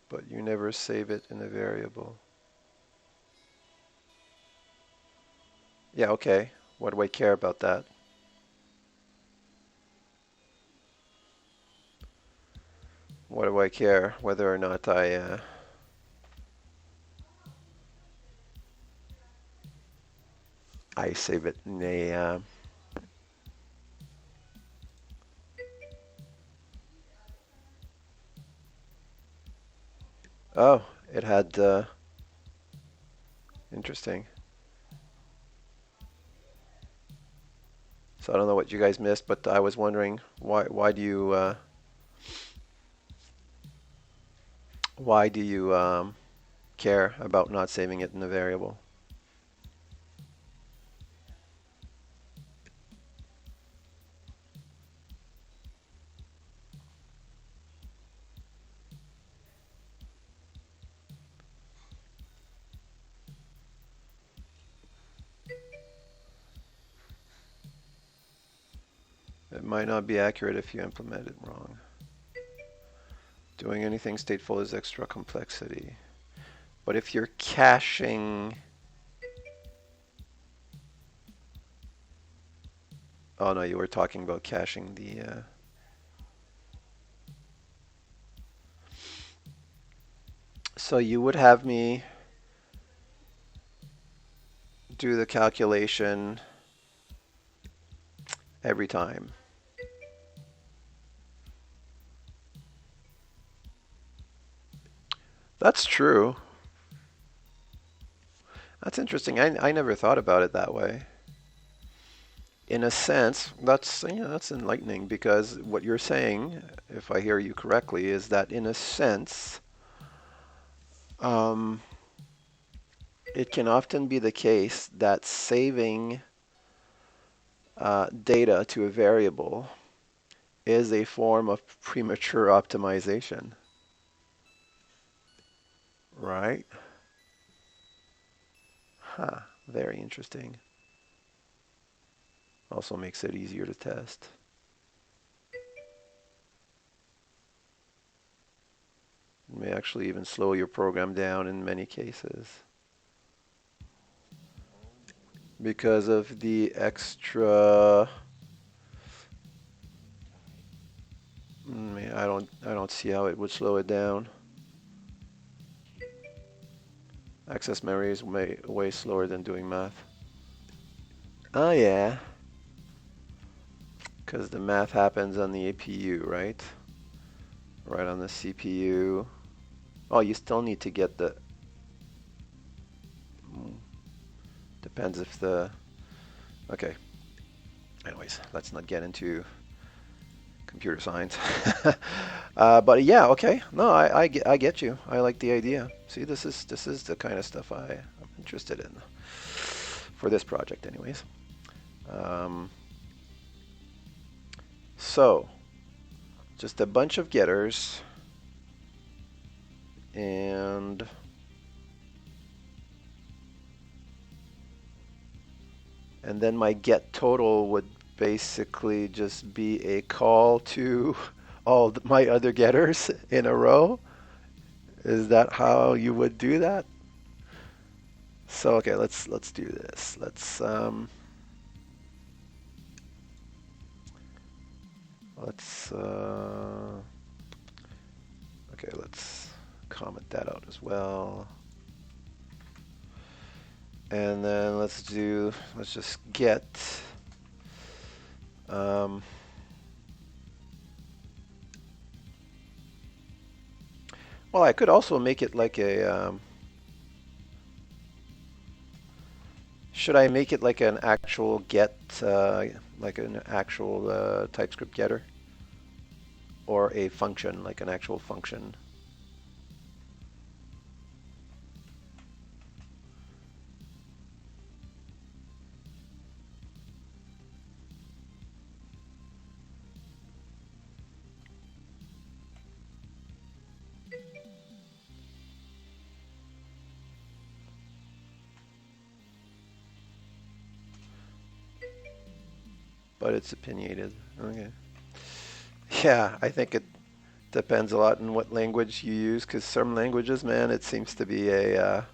but you never save it in a variable. Yeah, okay. What do I care about that? What do I care whether or not I save it in a oh, it had interesting. So I don't know what you guys missed, but I was wondering why do you care about not saving it in a variable? It might not be accurate if you implement it wrong. Doing anything stateful is extra complexity. But if you're caching, oh no, you were talking about caching the. So you would have me do the calculation every time. That's true. That's interesting. I never thought about it that way. In a sense, that's enlightening because what you're saying, if I hear you correctly, is that in a sense, um, it can often be the case that saving data to a variable is a form of premature optimization, right? Huh, very interesting. Also makes it easier to test. It may actually even slow your program down in many cases because of the extra. I don't see how it would slow it down. Access memory is way slower than doing math. Oh yeah, because the math happens on the APU, right? Right on the CPU. Oh, you still need to get the. Depends if the. Okay. Anyways, let's not get into computer science. But yeah, okay. No, I get you. I like the idea. See, this is the kind of stuff I'm interested in for this project, anyways. Um, so just a bunch of getters and then my get total would basically just be a call to all my other getters in a row. Is that how you would do that? So okay, let's do this. Let's okay, let's comment that out as well. And then let's just get um, well, I could also make it like a should I make it like an actual get like an actual TypeScript getter or a function like an actual function? But it's opinionated. Okay. Yeah, I think it Depends a lot on what language you use, because some languages, man, it seems to be a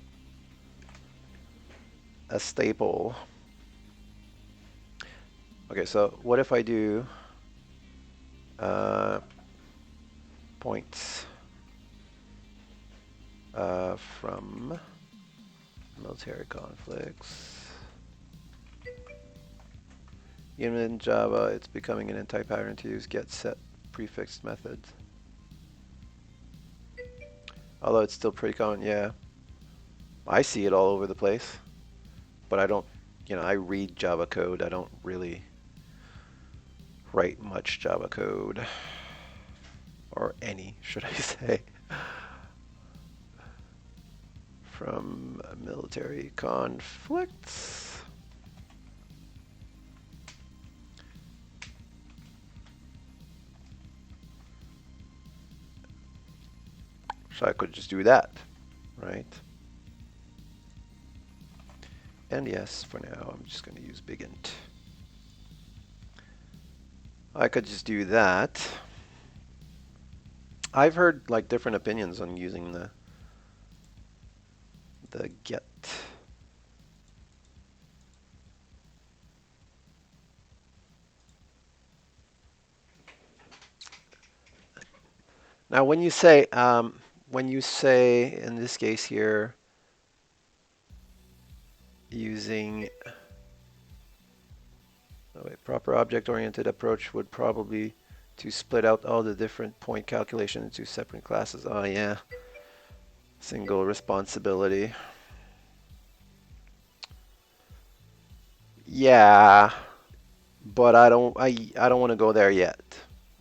staple. Okay, so what if I do points from military conflicts? Even in Java, it's becoming an anti-pattern to use get set prefixed methods. Although it's still pretty common, yeah. I see it all over the place, but I don't, I read Java code. I don't really write much Java code, or any, should I say, from military conflicts. So I could just do that, right? And yes, for now, I'm just going to use BigInt. I could just do that. I've heard like different opinions on using the get. Now, when you say in this case here, using proper object-oriented approach would probably to split out all the different point calculation into separate classes. Oh yeah, single responsibility. Yeah, but I don't want to go there yet,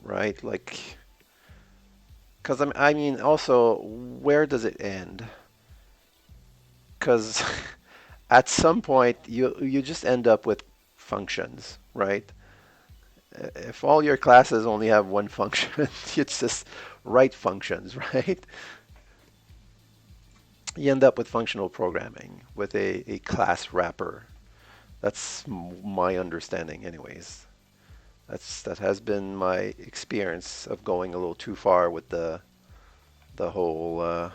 right? Like, because I mean also, where does it end? Because at some point you just end up with functions, right? If all your classes only have one function, it's just write functions, right? You end up with functional programming with a class wrapper. That's my understanding anyways. That has been my experience of going a little too far with the whole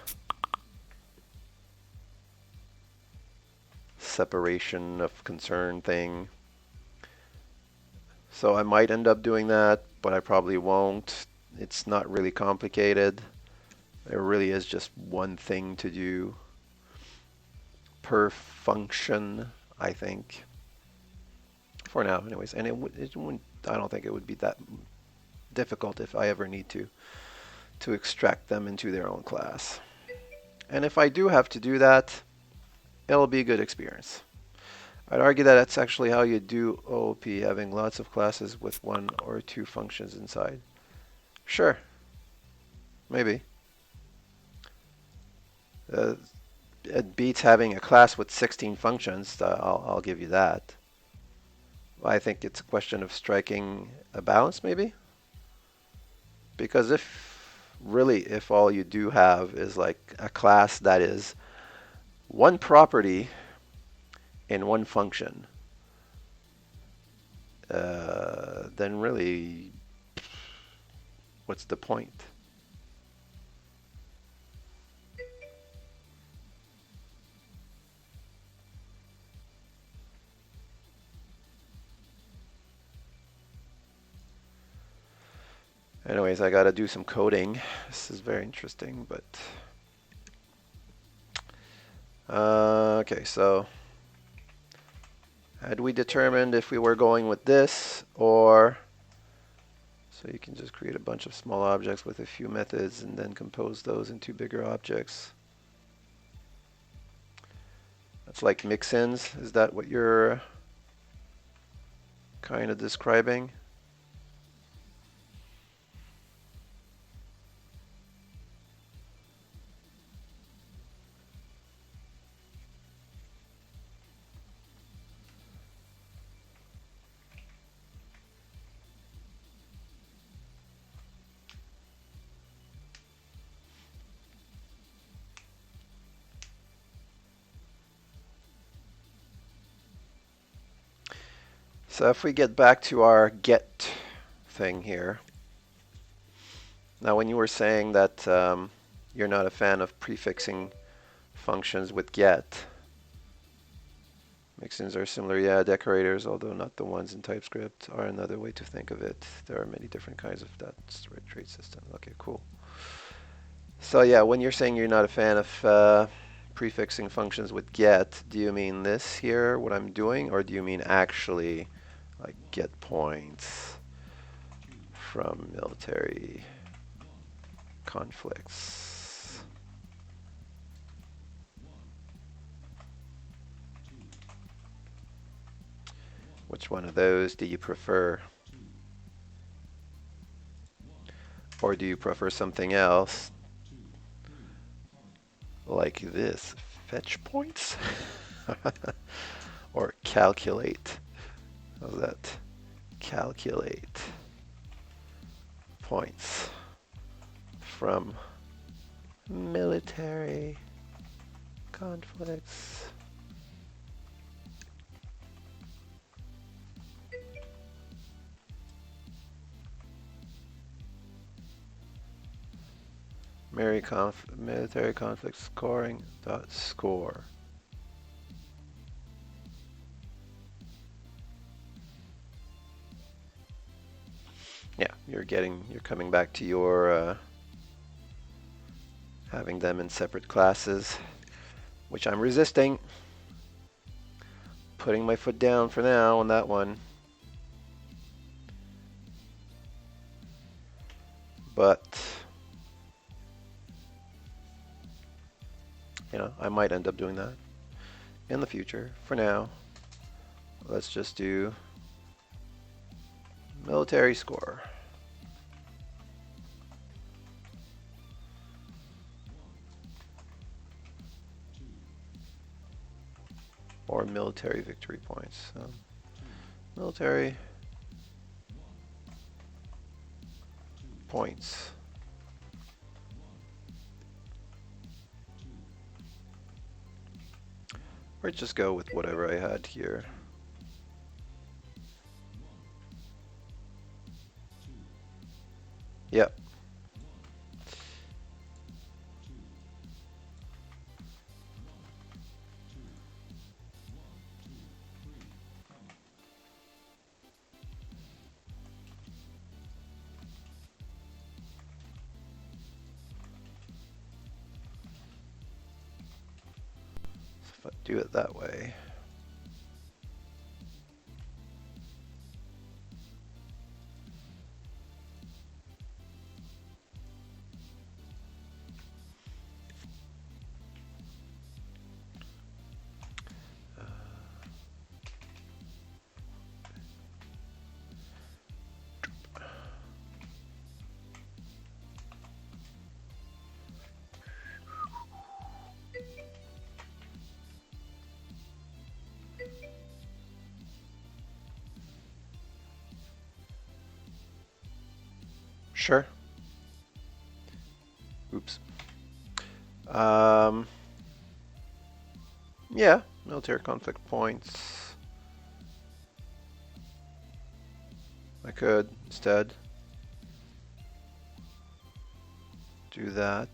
separation of concern thing. So I might end up doing that, but I probably won't. It's not really complicated. There really is just one thing to do per function, I think. For now, anyways. And it wouldn't, I don't think it would be that difficult if I ever need to extract them into their own class. And if I do have to do that, it'll be a good experience. I'd argue that that's actually how you do OOP, having lots of classes with one or two functions inside. Sure, maybe. It beats having a class with 16 functions, I'll give you that. I think it's a question of striking a balance, maybe? Because if all you do have is like a class that is one property in one function, then really, what's the point? Anyways, I gotta do some coding. This is very interesting, but okay, so had we determined if we were going with this, or so you can just create a bunch of small objects with a few methods and then compose those into bigger objects. That's like mix-ins. Is that what you're kind of describing? So if we get back to our get thing here, Now, when you were saying that you're not a fan of prefixing functions with get, mixins are similar. Yeah, decorators, although not the ones in TypeScript, are another way to think of it. There are many different kinds of that trait system. Okay, cool. So yeah, when you're saying you're not a fan of prefixing functions with get, do you mean this here, what I'm doing, or do you mean actually like get points from military conflicts? Which one of those do you prefer? Or do you prefer something else like this? Fetch points? Or calculate? How's that? Calculate points from military conflicts. Military conflict scoring dot score. Yeah, you're coming back to your having them in separate classes, which I'm resisting. Putting my foot down for now on that one. But you know, I might end up doing that in the future. For now, let's just do military score. Or military victory points. Military points. Or just go with whatever I had here. Yep. So if I do it that way. Sure. Oops. Yeah, military conflict points. I could instead do that.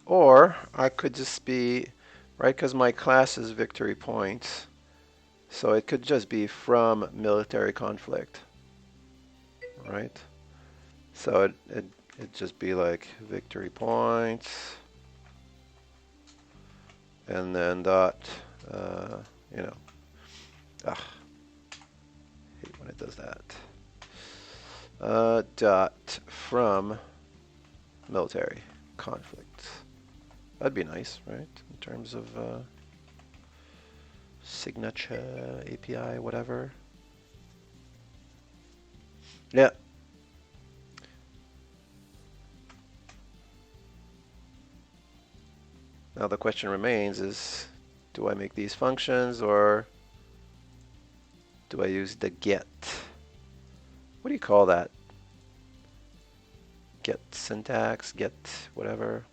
Or I could just be, right, because my class is victory points. So it could just be from military conflict, right? So it'd just be like victory points, and then dot, you know, ugh, hate when it does that. Dot from military conflict. That'd be nice, right? In terms of signature, API, whatever. Yeah. Now the question remains is, do I make these functions or do I use the get? What do you call that? Get syntax, get whatever.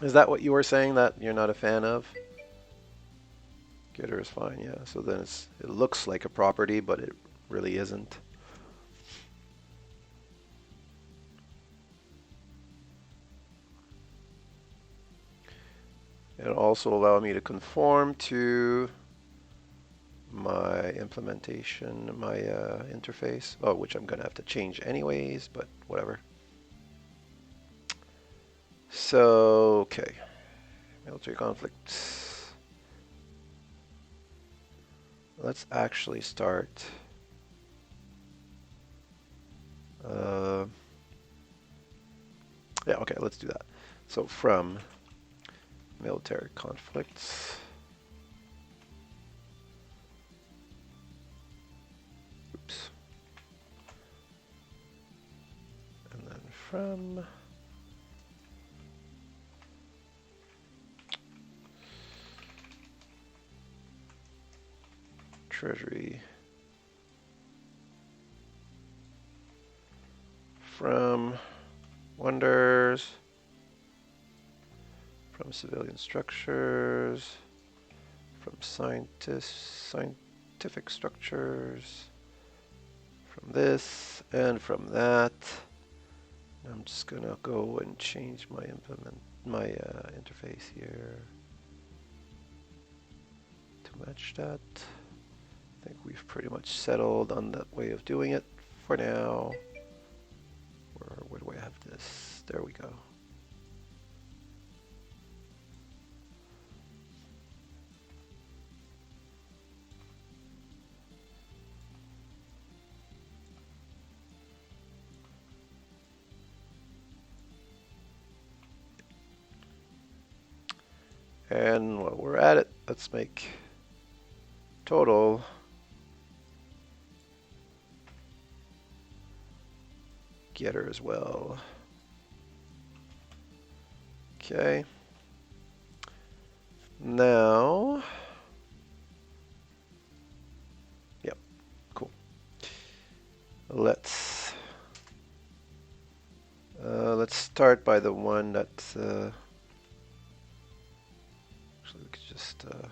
Is that what you were saying that you're not a fan of? Getter is fine, yeah. So then it looks like a property, but it really isn't. It'll also allow me to conform to my implementation, my interface, which I'm gonna have to change anyways, but whatever. So, okay, military conflict. Let's actually start. Yeah, okay, let's do that. So from military conflicts. Oops. And then from treasury. From wonders. From civilian structures. From scientific structures. From this and from that. I'm just gonna go and change my interface here to match that. I think we've pretty much settled on that way of doing it for now. Where do I have this? There we go. And while we're at it, let's make total getter as well. Okay. Now, yep, cool. Let's start by the one that actually we could just the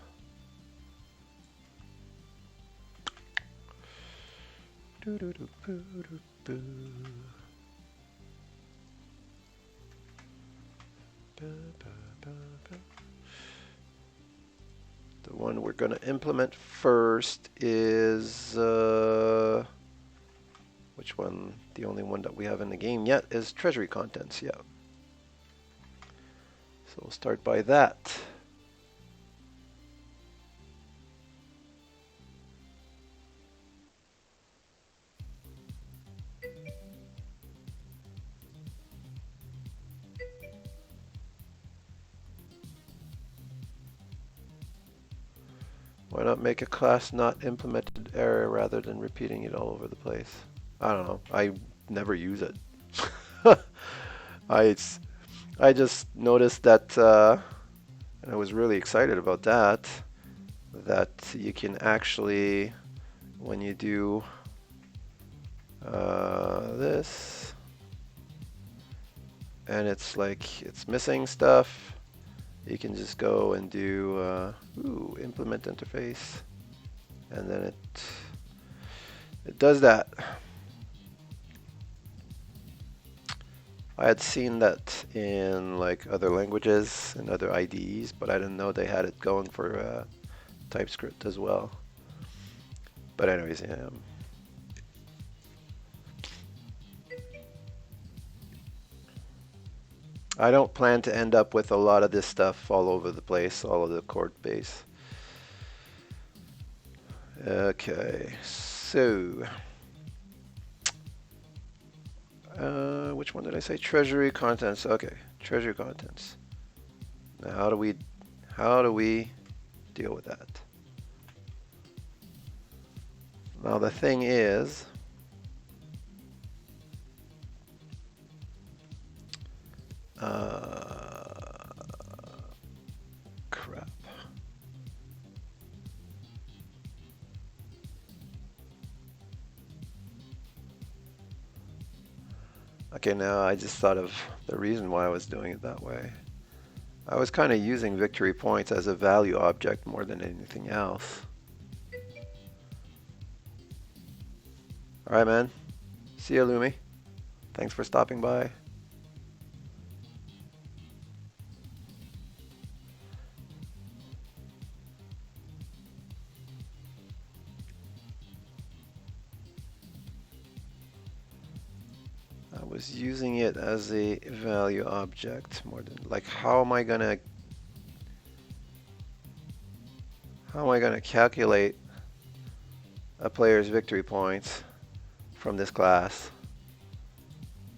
one we're going to implement first is which one? The only one that we have in the game yet is treasury contents. Yeah. So we'll start by that. Why not make a class not implemented error rather than repeating it all over the place? I don't know. I never use it. I just noticed that, and I was really excited about that, that you can actually, when you do this, and it's like it's missing stuff, you can just go and do implement interface, and then it does that. I had seen that in like other languages and other IDEs, but I didn't know they had it going for TypeScript as well. But anyways, yeah. I don't plan to end up with a lot of this stuff all over the place, all of the code base. Okay, so which one did I say? Treasury contents. Okay, treasury contents. Now how do we deal with that? Now the thing is, crap. Okay, now I just thought of the reason why I was doing it that way. I was kind of using victory points as a value object more than anything else. All right, man. See ya, Lumi. Thanks for stopping by. I was using it as a value object more than like how am I gonna calculate a player's victory points from this class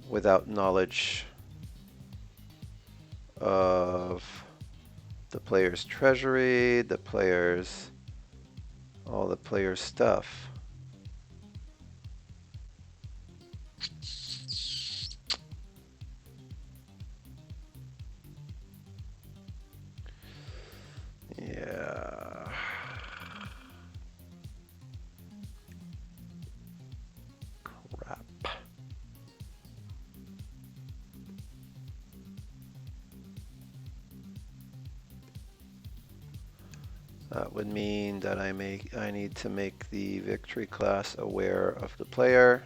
without knowledge of the player's treasury, all the player's stuff. Yeah. Crap. That would mean that I need to make the victory class aware of the player.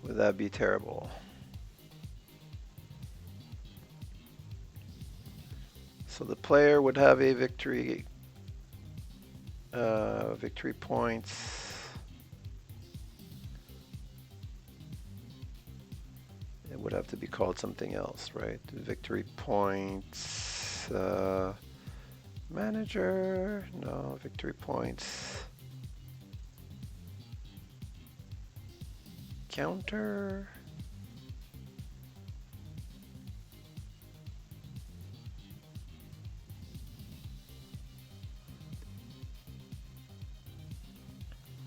Would that be terrible? So the player would have a victory points. It would have to be called something else, right? Victory points manager. No, victory points counter.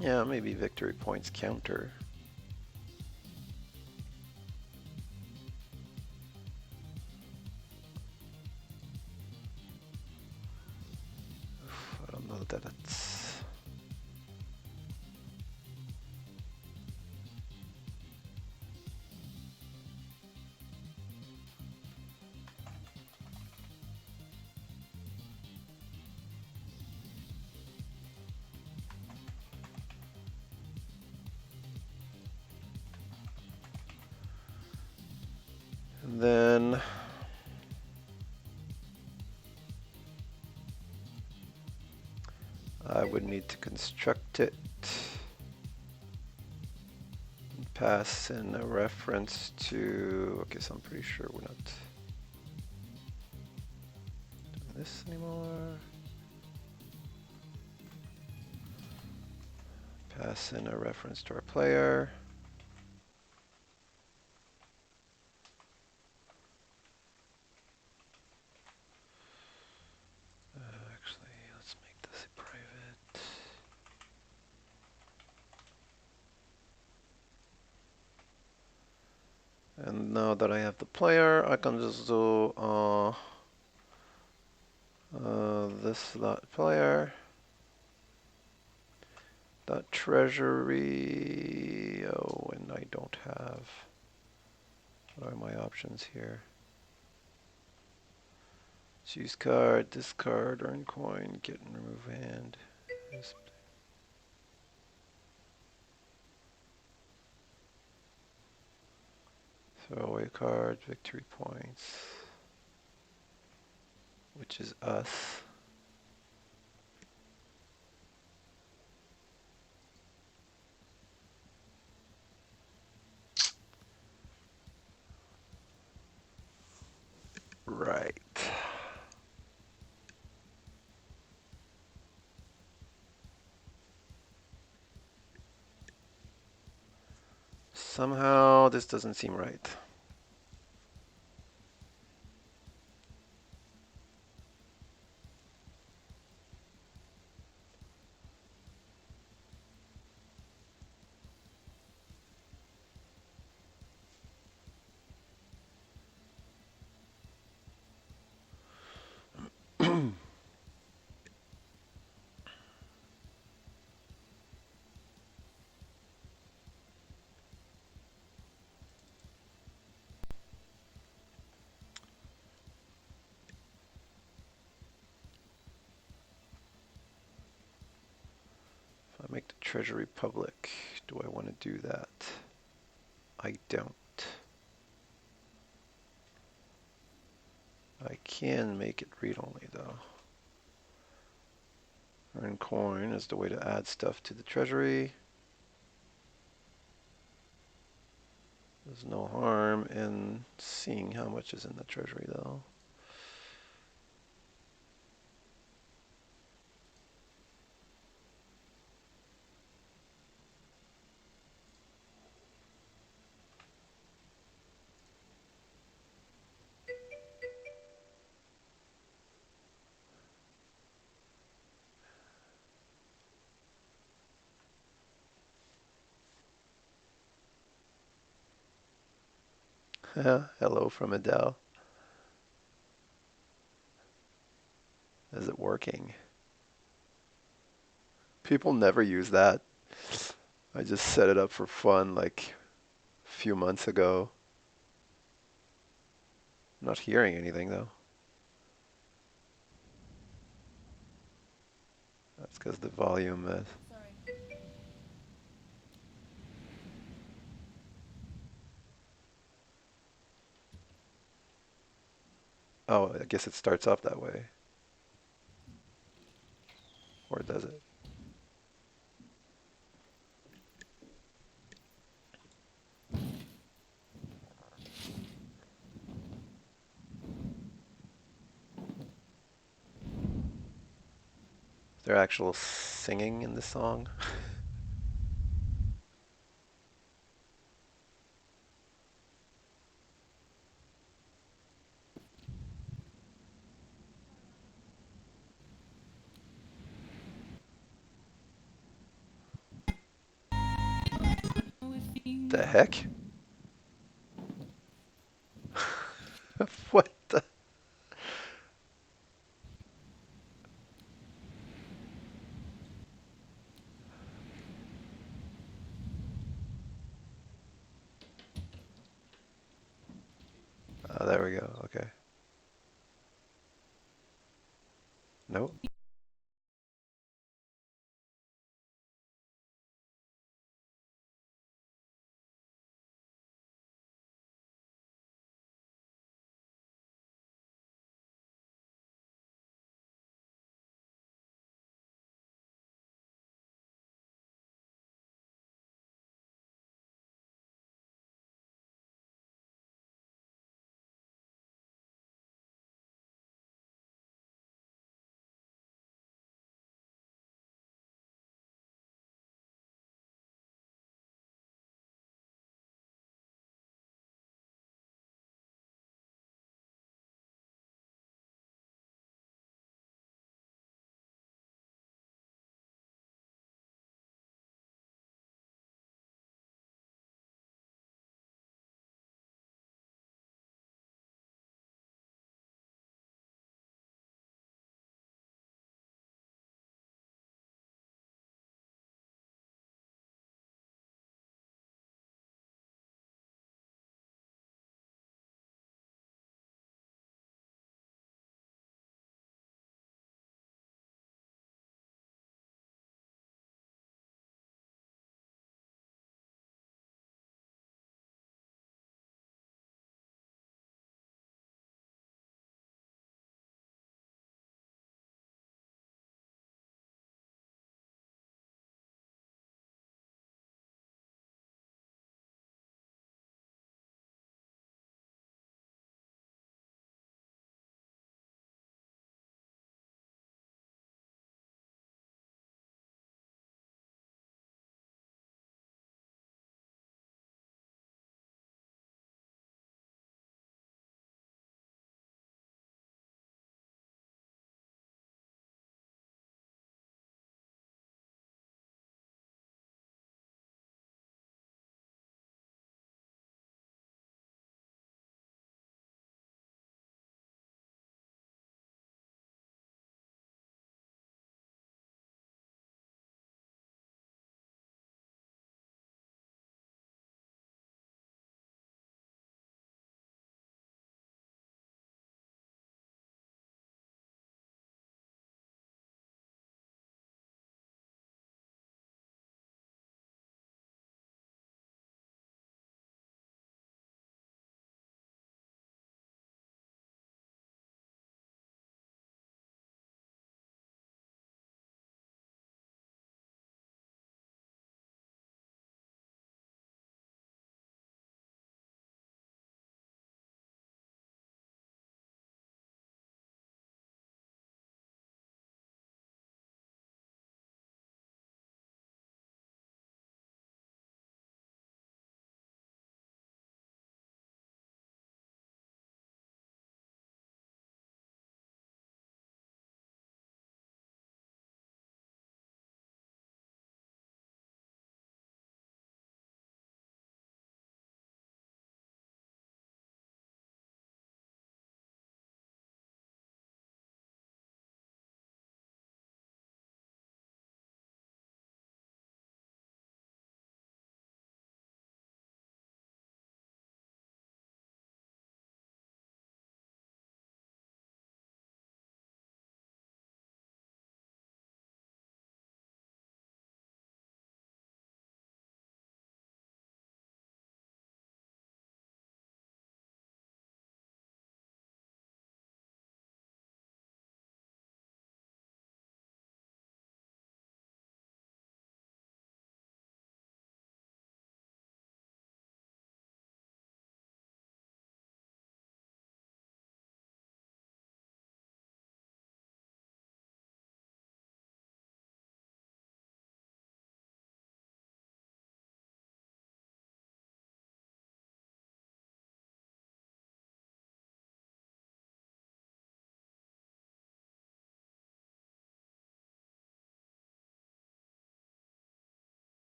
Yeah, maybe victory points counter. I don't know that it's... And then I would need to construct it. Pass in a reference to, okay, so I'm pretty sure we're not doing this anymore. Pass in a reference to our player. Actually, let's make this a private. And now that I have the player, I can just do this dot player dot treasury. Oh, and I don't have. What are my options here? Choose card, discard, earn coin, get and remove hand. Throw away card, victory points, which is us. Right. Somehow this doesn't seem right. make the treasury public. Do I want to do that? I don't. I can make it read-only though. Earn coin is the way to add stuff to the treasury. There's no harm in seeing how much is in the treasury though. Hello from Adele. Is it working? People never use that. I just set it up for fun like a few months ago. I'm not hearing anything though. That's because the volume is. Oh, I guess it starts off that way. Or does it? Is there actual singing in the song? The heck? What the? Oh, there we go. Okay. Nope.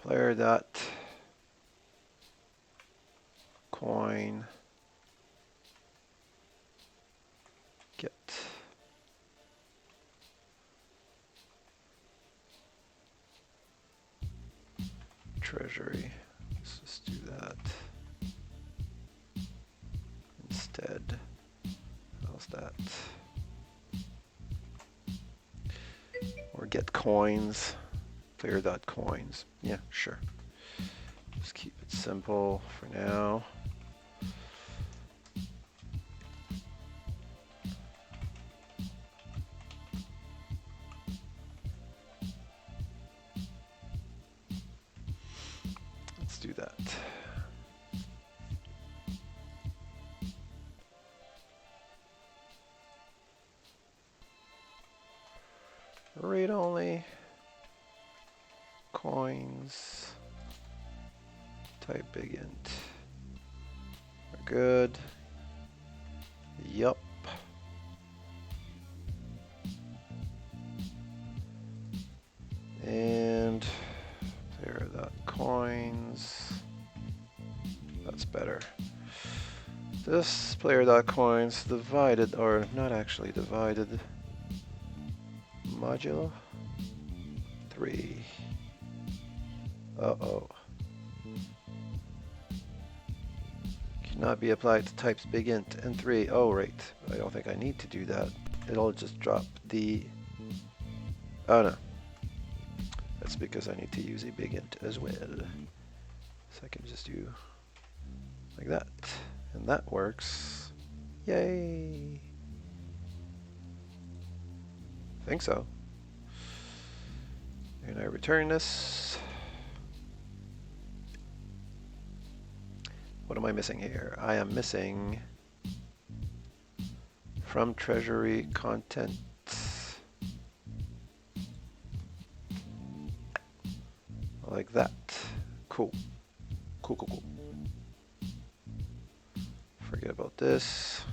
player dot coin get treasury. Let's just do that instead. How's that? Or get coins, player.coins. Yeah, sure. Just keep it simple for now. Let's do that. Read only coins type big int. We're good. Yup. And player.coins. That's better. This player.coins divided, or not actually divided, modulo 3. Uh-oh. Cannot be applied to types big int and 3. Oh, right. I don't think I need to do that. It'll just drop the... Oh, no. That's because I need to use a big int as well. So I can just do like that. And that works. Yay! I think so. And I return this. What am I missing here? I am missing from treasury content. Like that. Cool. Cool, cool, cool. Forget about this.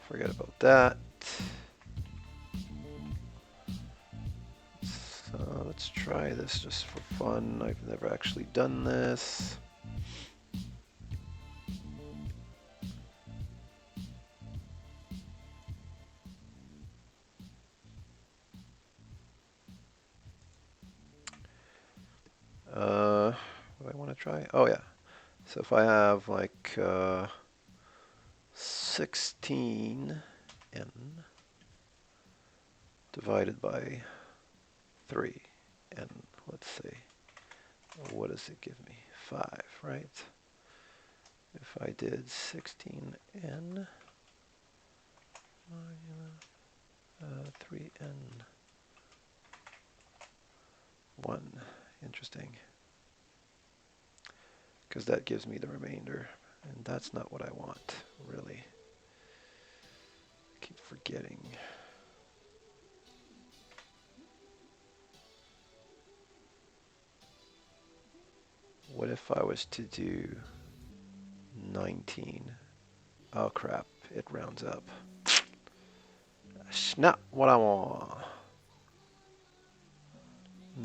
Forget about that. So let's try this just for fun. I've never actually done this. What do I want to try? Oh yeah. So if I have like 16n divided by 3, and let's see, what does it give me? 5, right? If I did 16n 3n 1, interesting, because that gives me the remainder, and that's not what I want, really. I keep forgetting. What if I was to do 19? Oh crap, it rounds up. That's not what I want.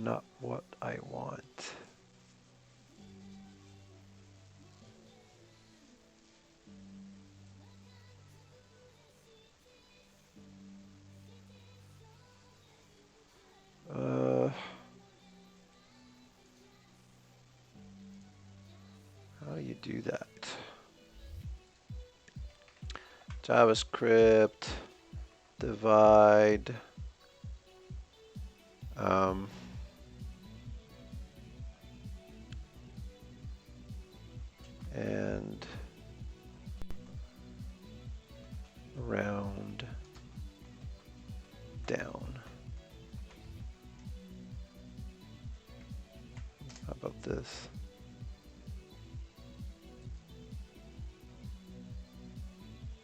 Not what I want. How do you do that? JavaScript, divide, and round down. How about this?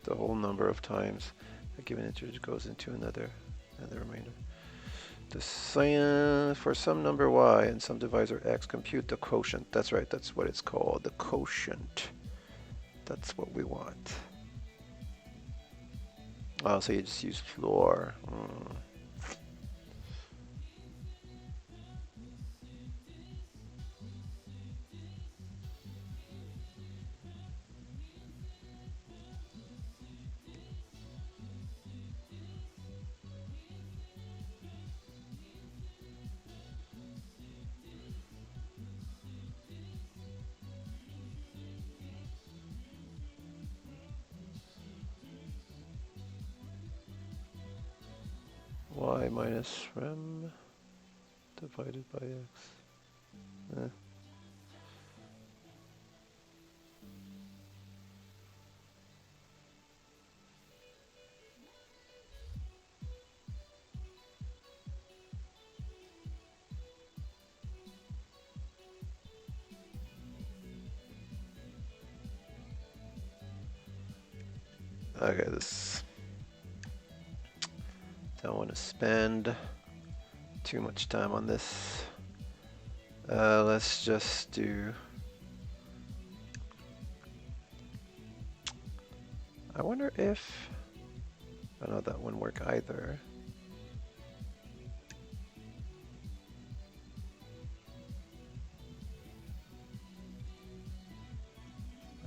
The whole number of times a given integer goes into another, and the remainder. For some number y and some divisor x, compute the quotient. That's right, that's what it's called, the quotient. That's what we want. Oh, so you just use floor. I minus rem divided by x. Okay, this. Don't want to spend too much time on this. Let's just do. I wonder if. I know that wouldn't work either.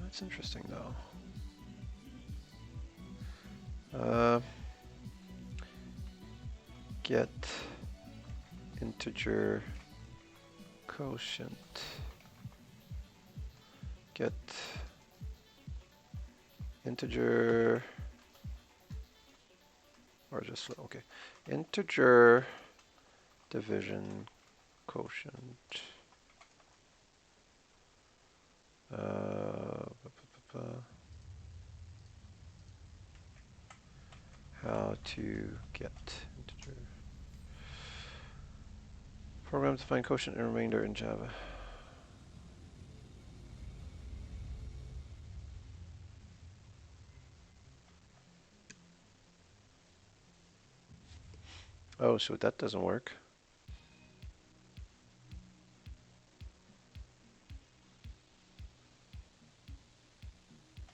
That's interesting though. Get integer quotient. Get integer, or just, okay, integer division quotient. How to get integer. Program to find quotient and remainder in Java. Oh, so that doesn't work.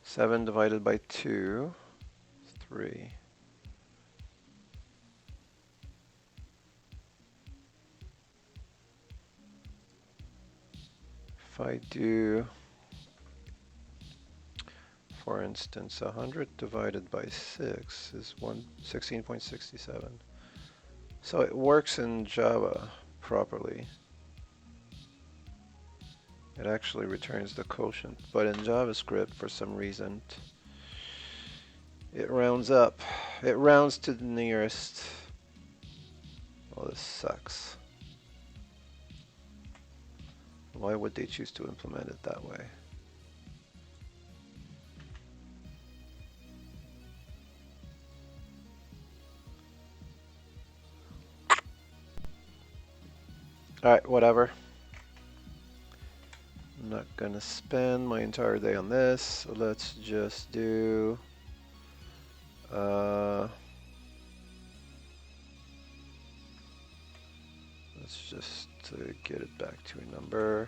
Seven divided by 2 is 3. If I do, for instance, 100 divided by 6 is 16.67. So it works in Java properly. It actually returns the quotient, but in JavaScript, for some reason, it rounds up. It rounds to the nearest. Oh, this sucks. Why would they choose to implement it that way? Alright, whatever. I'm not gonna spend my entire day on this, so let's just do let's just get it back to a number.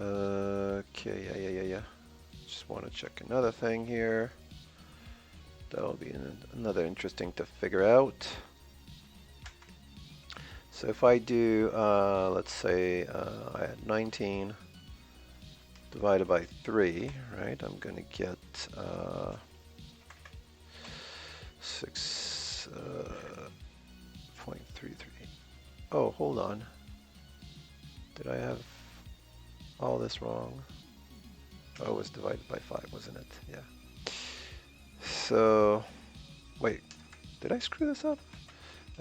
Okay, yeah. Just want to check another thing here. That'll be another interesting to figure out. So if I do, let's say I had 19 divided by 3, right? I'm going to get 6.33. Oh, hold on. Did I have all this wrong? Oh, it was divided by 5, wasn't it? Yeah. So, wait, did I screw this up?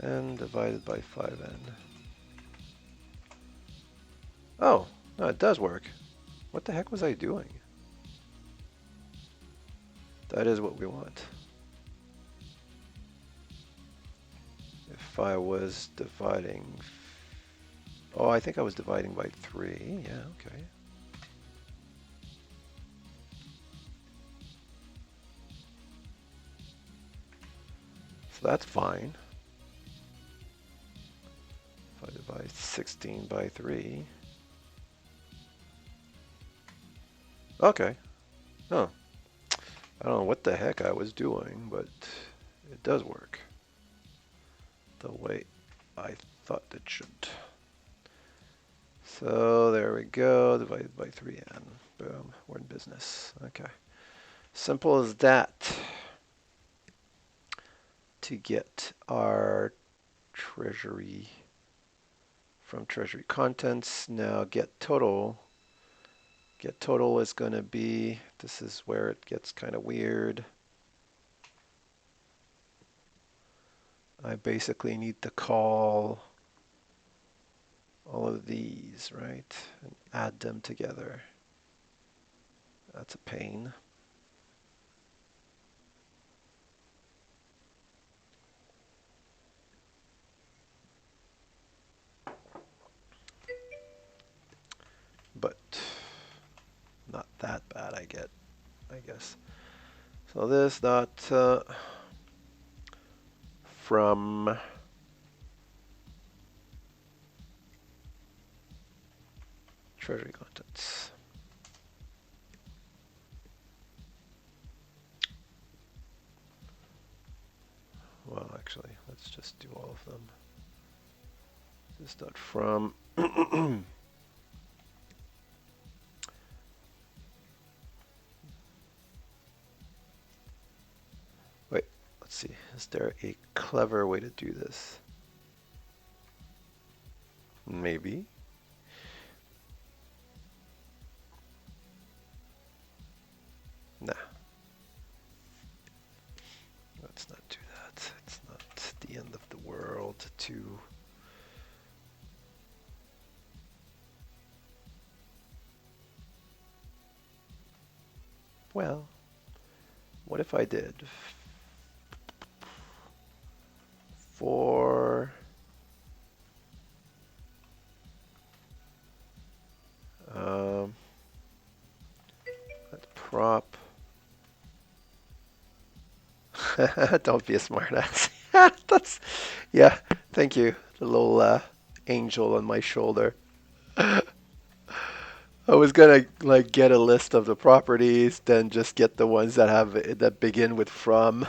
N divided by 5n. Oh, no, it does work. What the heck was I doing? That is what we want. If I was dividing... Oh, I think I was dividing by 3. Yeah, okay. So that's fine. If I divide 16 by 3. Okay. Oh. I don't know what the heck I was doing, but it does work the way I thought it should. So there we go, divided by 3n. Boom, we're in business. Okay. Simple as that to get our treasury from treasury contents. Now get total. Get total is going to be, this is where it gets kind of weird. I basically need to call all of these, right? And add them together. That's a pain. But not that bad, I guess. So this dot from treasury contents. Well, actually, let's just do all of them. This dot from wait, let's see. Is there a clever way to do this? Maybe. Nah. Let's not do that. It's not the end of the world to well, what if I did for let's prop. Don't be a smartass. That's yeah. Thank you. The little angel on my shoulder. I was gonna like get a list of the properties, then just get the ones that have that begin with from,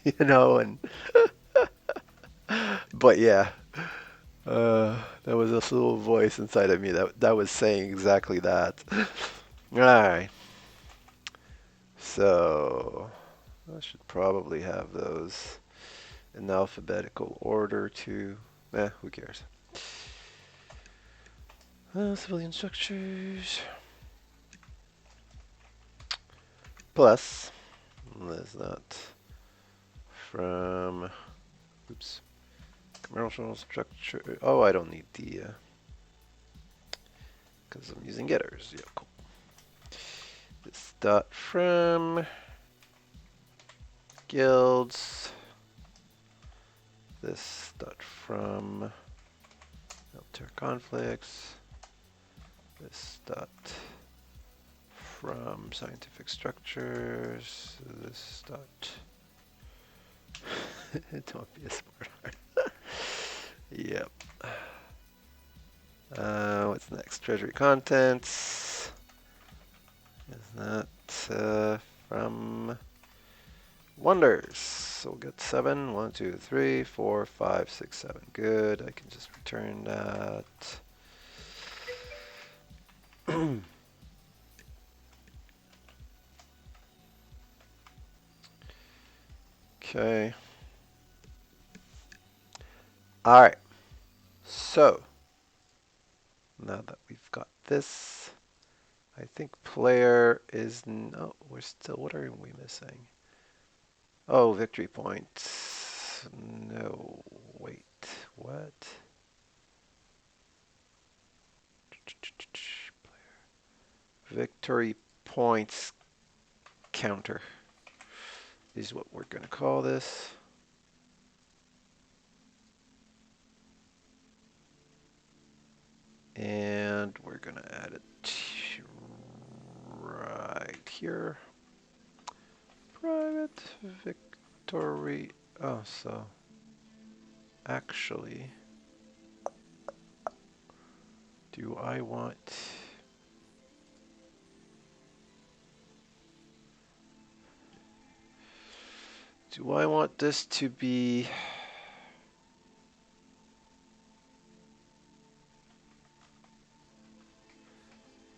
you know, and but yeah, there was this little voice inside of me that was saying exactly that. All right, so I should probably have those in alphabetical order too. Who cares? Civilian structures plus. That's not from. Oops. Commercial structure. Oh, I don't need the because I'm using getters. Yeah, cool. This dot from guilds. This dot from military conflicts. This dot from scientific structures. This dot. Don't be a smart. Yep. What's next? Treasury contents. Is that from wonders? So we'll get 7. 1, 2, 3, 4, 5, 6, 7. Good. I can just return that. Okay. All right. So now that we've got this, I think player is no. We're still. What are we missing? Oh, victory points. No. Wait. What? Victory points counter is what we're going to call this. And we're going to add it right here. Private victory. Oh, so actually, do I want... Do I want this to be...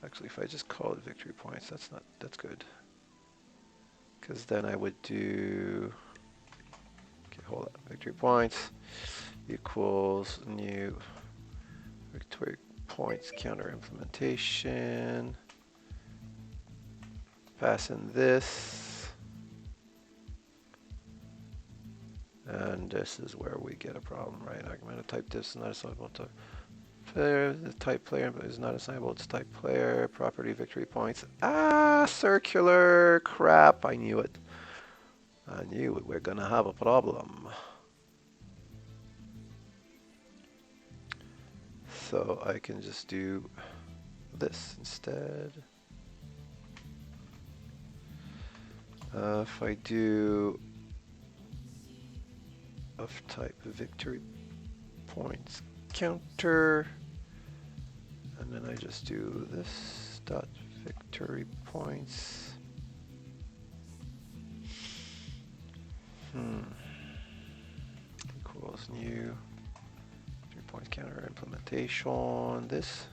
Actually, if I just call it victory points, that's good. Because then I would do... Okay, hold on. Victory points equals new Victory points counter implementation. Pass in this. And this is where we get a problem, right? Augmented type diff is not assignable to player. The type player is not assignable to type player. Property victory points. Ah, circular. Crap, I knew it. I knew it. We're gonna have a problem. So I can just do this instead. If I do of type victory points counter, and then I just do this dot victory points. Equals new 3 points counter implementation. This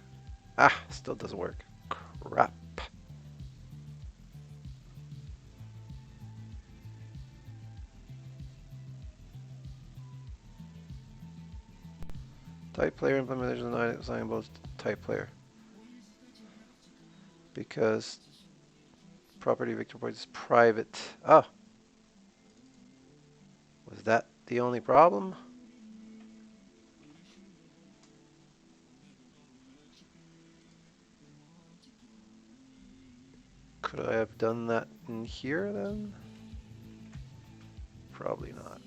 still doesn't work. Crap. Type player implementation is not assignable to type player because property victory points is private. Oh, was that the only problem? Could I have done that in here then? Probably not.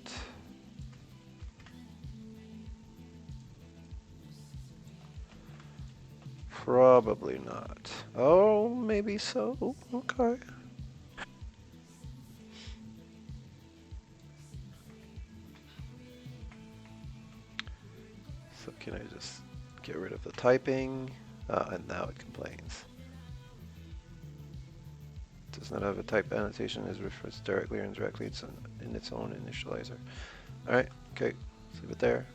Probably not. Oh, maybe so. Okay. So can I just get rid of the typing? And now it complains. Does not have a type annotation, is referenced directly or indirectly. It's in its own initializer. All right, okay, let's leave it there.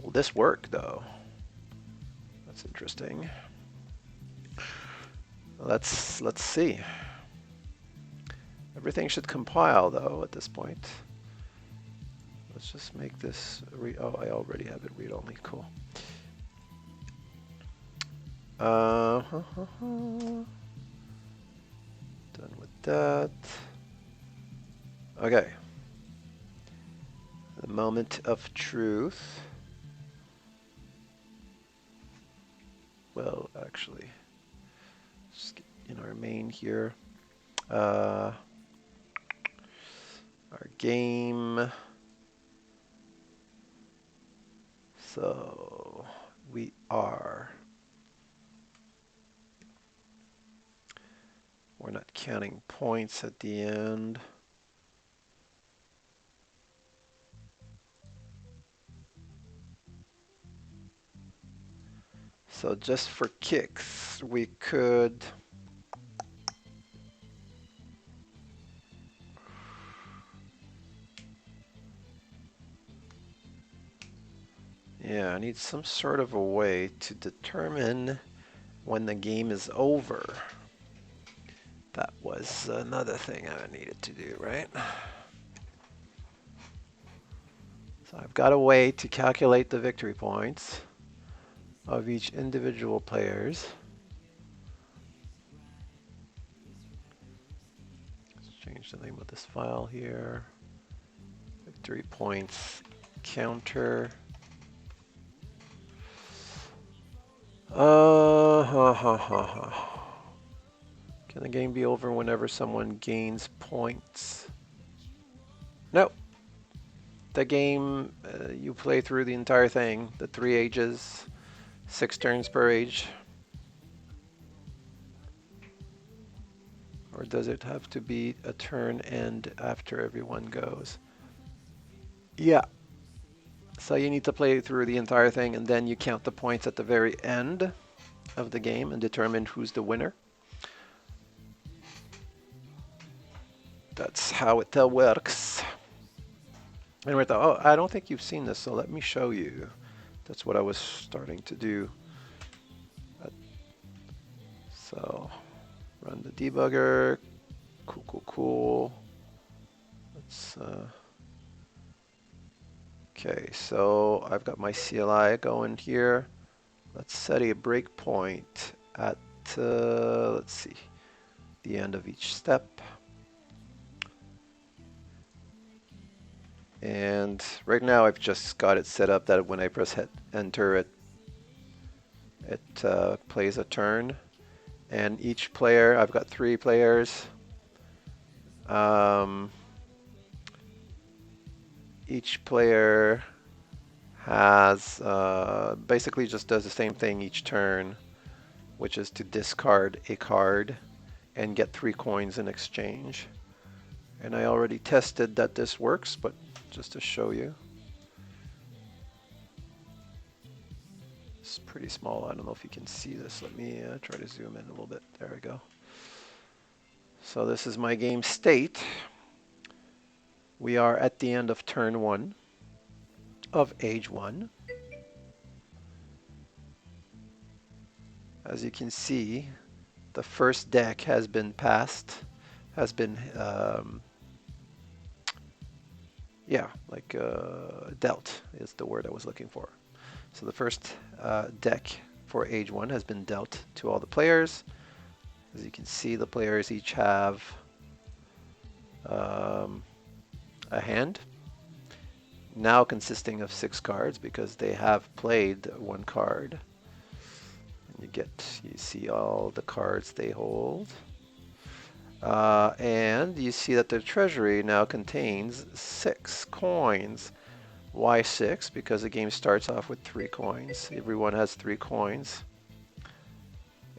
Will this work though? That's interesting. Let's see. Everything should compile though at this point. Let's just make this read. Oh, I already have it read only. Cool. Done with that. Okay. The moment of truth. Well, actually, just get in our main here. Our game. So we are. We're not counting points at the end. So just for kicks, we could I need some sort of a way to determine when the game is over. That was another thing I needed to do, right? So I've got a way to calculate the victory points of each individual players. Let's change the name of this file here. Victory points counter. Can the game be over whenever someone gains points? No. The game, you play through the entire thing, the 3 ages, 6 turns per age. Or does it have to be a turn end after everyone goes? Yeah. So you need to play through the entire thing and then you count the points at the very end of the game and determine who's the winner. That's how it works. And we thought, oh, I don't think you've seen this, so let me show you. That's what I was starting to do. So run the debugger. Cool. Let's Okay, so I've got my CLI going here. Let's set a breakpoint at, let's see, the end of each step. And right now I've just got it set up that when I press hit enter, it plays a turn. And each player, I've got 3 players. Each player has basically just does the same thing each turn, which is to discard a card and get 3 coins in exchange. And I already tested that this works, but just to show you. It's pretty small. I don't know if you can see this. Let me try to zoom in a little bit. There we go. So this is my game state. We are at the end of turn 1 of age 1. As you can see, the first deck has been passed, has been, dealt is the word I was looking for. So the first deck for age 1 has been dealt to all the players. As you can see, the players each have a hand, now consisting of 6 cards because they have played 1 card. You see all the cards they hold. And you see that the treasury now contains 6 coins. Why 6? Because the game starts off with 3 coins. Everyone has 3 coins.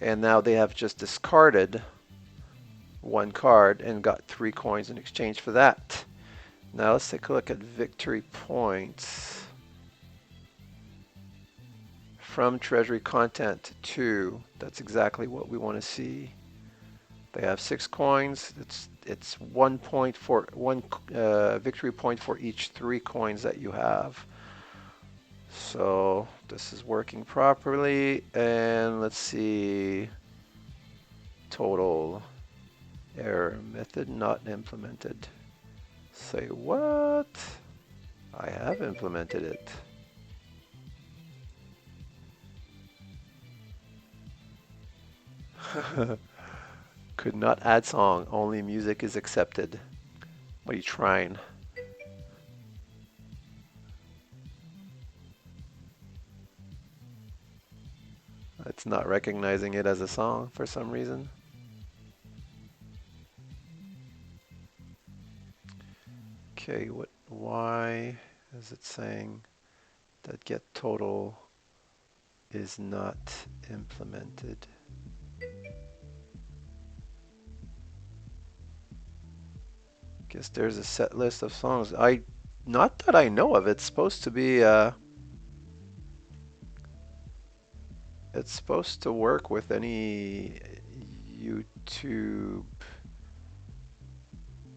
And now they have just discarded 1 card and got 3 coins in exchange for that. Now let's take a look at victory points. From treasury content 2. That's exactly what we want to see. They have 6 coins. It's 1 point for 1 victory point for each 3 coins that you have. So this is working properly. And let's see. Total error method not implemented. Say what? I have implemented it. Could not add song, only music is accepted. What are you trying? It's not recognizing it as a song for some reason. Okay, why is it saying that get total is not implemented? Guess there's a set list of songs. Not that I know of. It's supposed to be it's supposed to work with any YouTube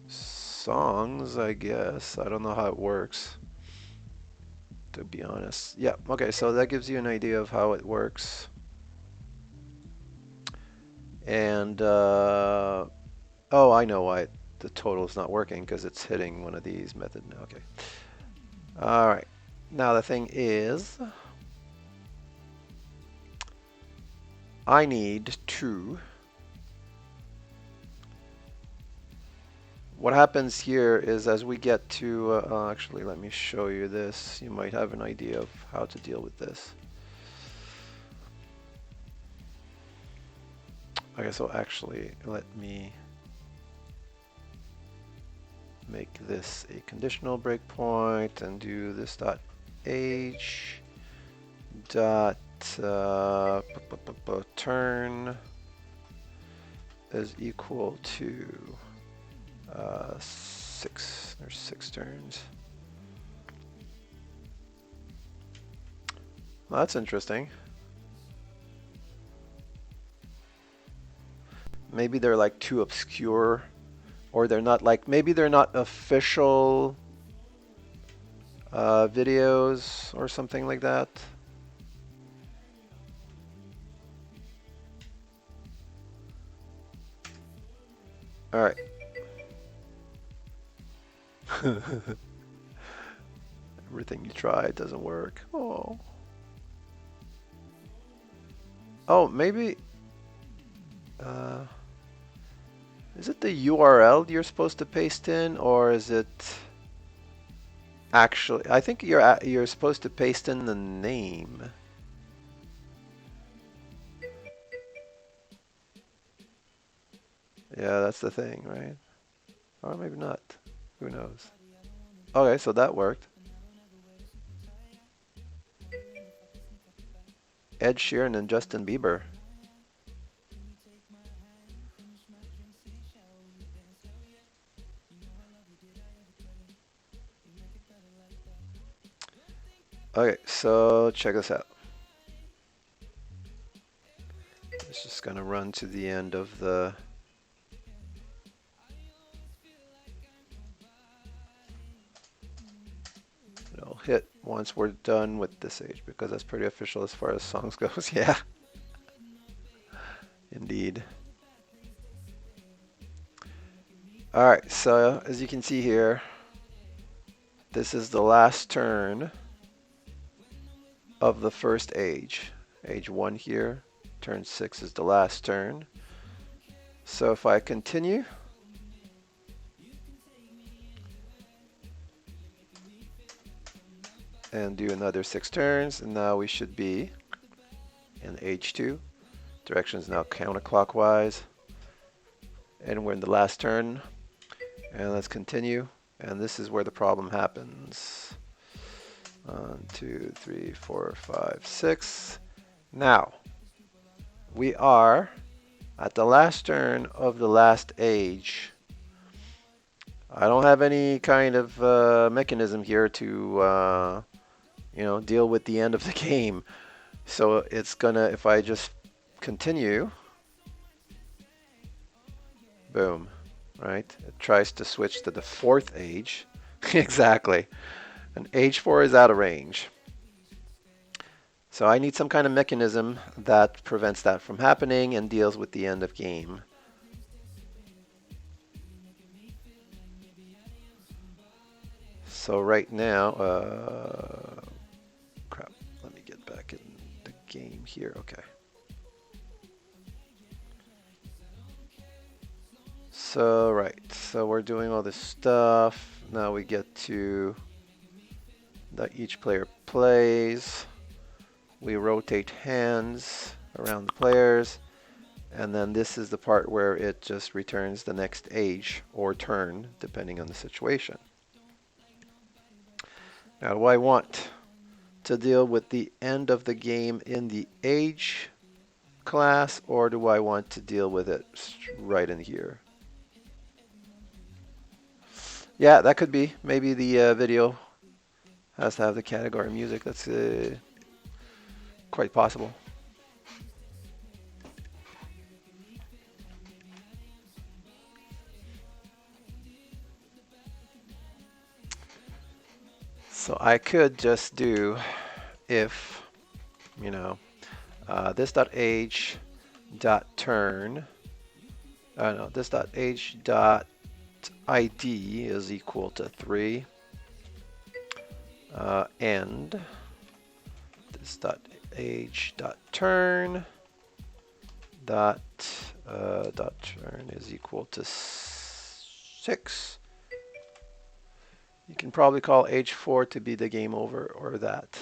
songs, I guess. I don't know how it works, to be honest. Yeah, okay, so that gives you an idea of how it works. And oh, I know why the total is not working, because it's hitting one of these methods. Okay. All right. Now the thing is, I need to. What happens here is as we get to, actually, let me show you this. You might have an idea of how to deal with this. Okay, so actually, let me make this a conditional breakpoint and do this dot age dot turn is equal to 6. There's 6 turns. Well, that's interesting. Maybe they're like too obscure, or they're not like, maybe they're not official videos or something like that. All right. Everything you try doesn't work. Oh. Oh, maybe. Uh, is it the URL you're supposed to paste in, or is it actually? I think you're supposed to paste in the name. Yeah, that's the thing, right? Or maybe not. Who knows? Okay, so that worked. Ed Sheeran and Justin Bieber. Okay, so check this out. It's just gonna run to the end of the. It'll hit once we're done with this age because that's pretty official as far as songs goes. Yeah, indeed. All right, so as you can see here, this is the last turn of the first age. Age 1 here, turn 6 is the last turn. So if I continue, and do another 6 turns, and now we should be in age 2. Direction is now counterclockwise, and we're in the last turn. And let's continue, and this is where the problem happens. 1, 2, 3, 4, 5, 6. Now, we are at the last turn of the last age. I don't have any kind of mechanism here to, deal with the end of the game. So it's gonna, if I just continue, boom, right? It tries to switch to the 4th age. Exactly. And age 4 is out of range. So I need some kind of mechanism that prevents that from happening and deals with the end of game. So right now, crap, let me get back in the game here. Okay. So, right, so we're doing all this stuff. Now we get to that each player plays. We rotate hands around the players. And then this is the part where it just returns the next age or turn, depending on the situation. Now, do I want to deal with the end of the game in the age class, or do I want to deal with it right in here? Yeah, that could be. Maybe the video has to have the category music. That's quite possible. So I could just do if, this dot age dot turn. No, this dot age dot ID is equal to 3. And this dot age dot turn dot turn is equal to 6. You can probably call age 4 to be the game over or that.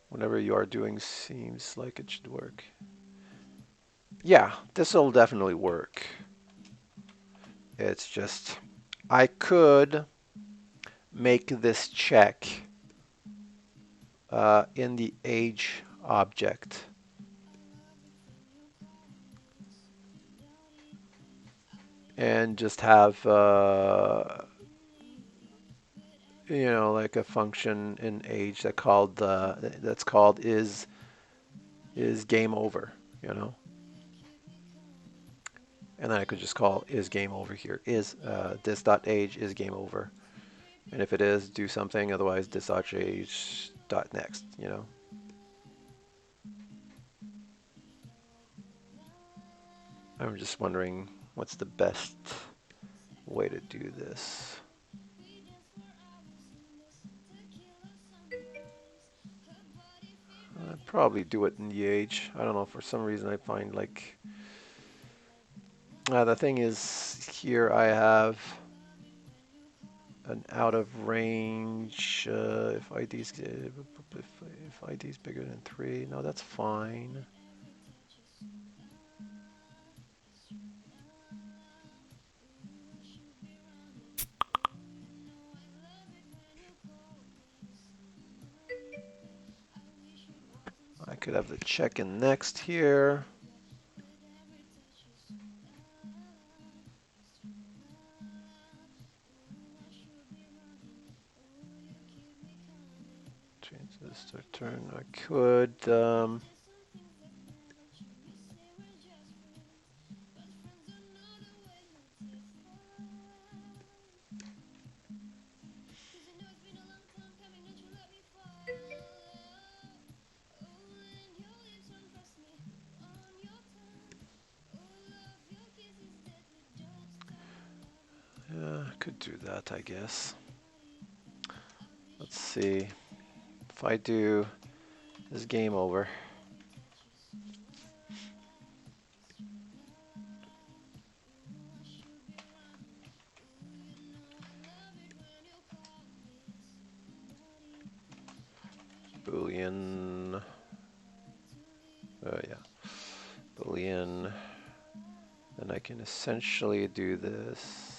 Whatever you are doing seems like it should work. Yeah, this will definitely work. It's just, I could make this check in the age object. And just have, like a function in age that's called is game over, And then I could just call is game over here. Is this dot age is game over. And if it is, do something. Otherwise, this dot age dot next, I'm just wondering what's the best way to do this. I'd probably do it in the age. I don't know, for some reason I find like the thing is here I have an out of range if ID's bigger than 3. No, that's fine. I could have the check in next here. Change this to turn. I could. Yeah, I could do that, I guess. Let's see. If I do, this game over. Boolean. Yeah. Boolean. Then I can essentially do this.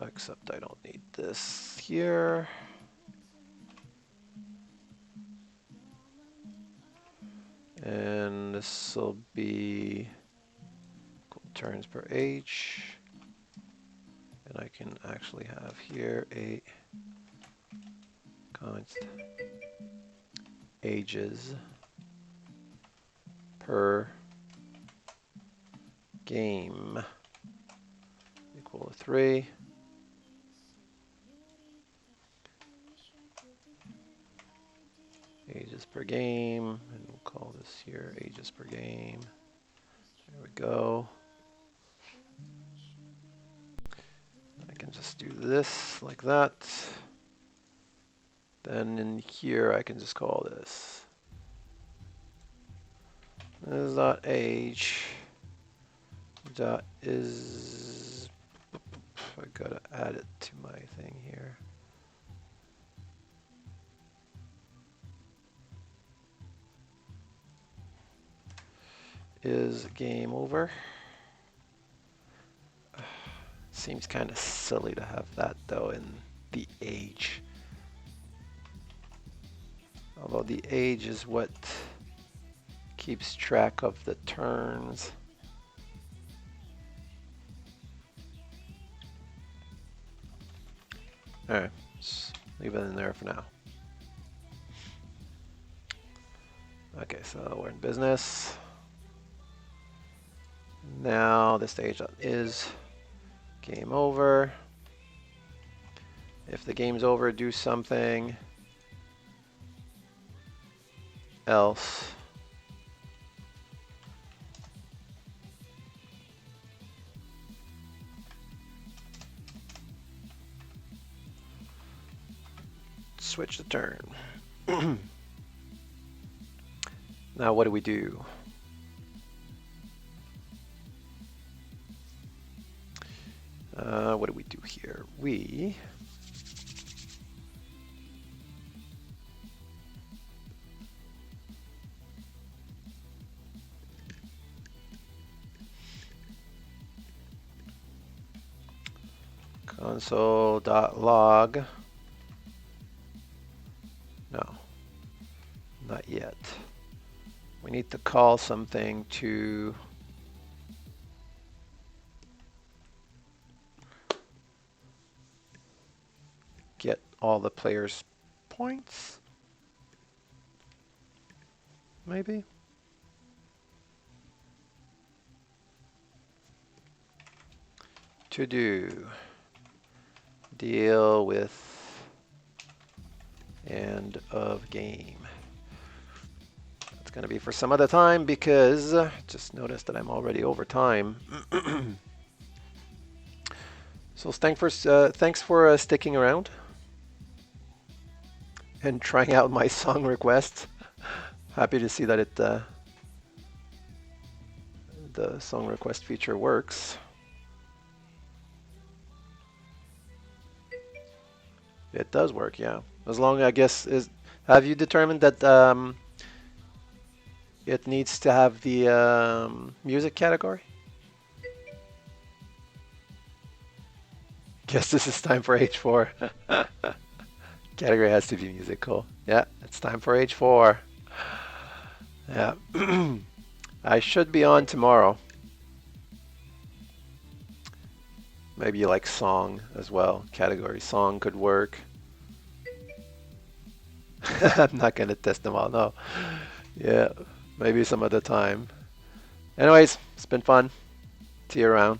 Except I don't need this here. And this will be turns per age. And I can actually have here a const ages per game equal to 3. Ages per game, and we'll call this here ages per game. There we go. I can just do this like that. Then in here I can just call this. This is dot age dot is. I gotta add it to my thing here. Is game over. Seems kind of silly to have that though in the age. Although the age is what keeps track of the turns. Alright, just leave it in there for now. Okay, so we're in business. Now this stage is game over. If the game's over, do something else. Switch the turn. Now what do we do? What do we do here? We console.log. No, not yet. We need to call something to get all the players' points, maybe? To do, deal with end of game. It's going to be for some other time because just noticed that I'm already over time. So thanks for sticking around and trying out my song request. Happy to see that the song request feature works. It does work, yeah. As long, I guess, have you determined that it needs to have the music category? Guess this is time for H4. Category has to be musical. Yeah, it's time for H4. Yeah. I should be on tomorrow. Maybe like song as well. Category song could work. I'm not gonna test them all, no. Yeah, maybe some other time. Anyways, it's been fun. See you around.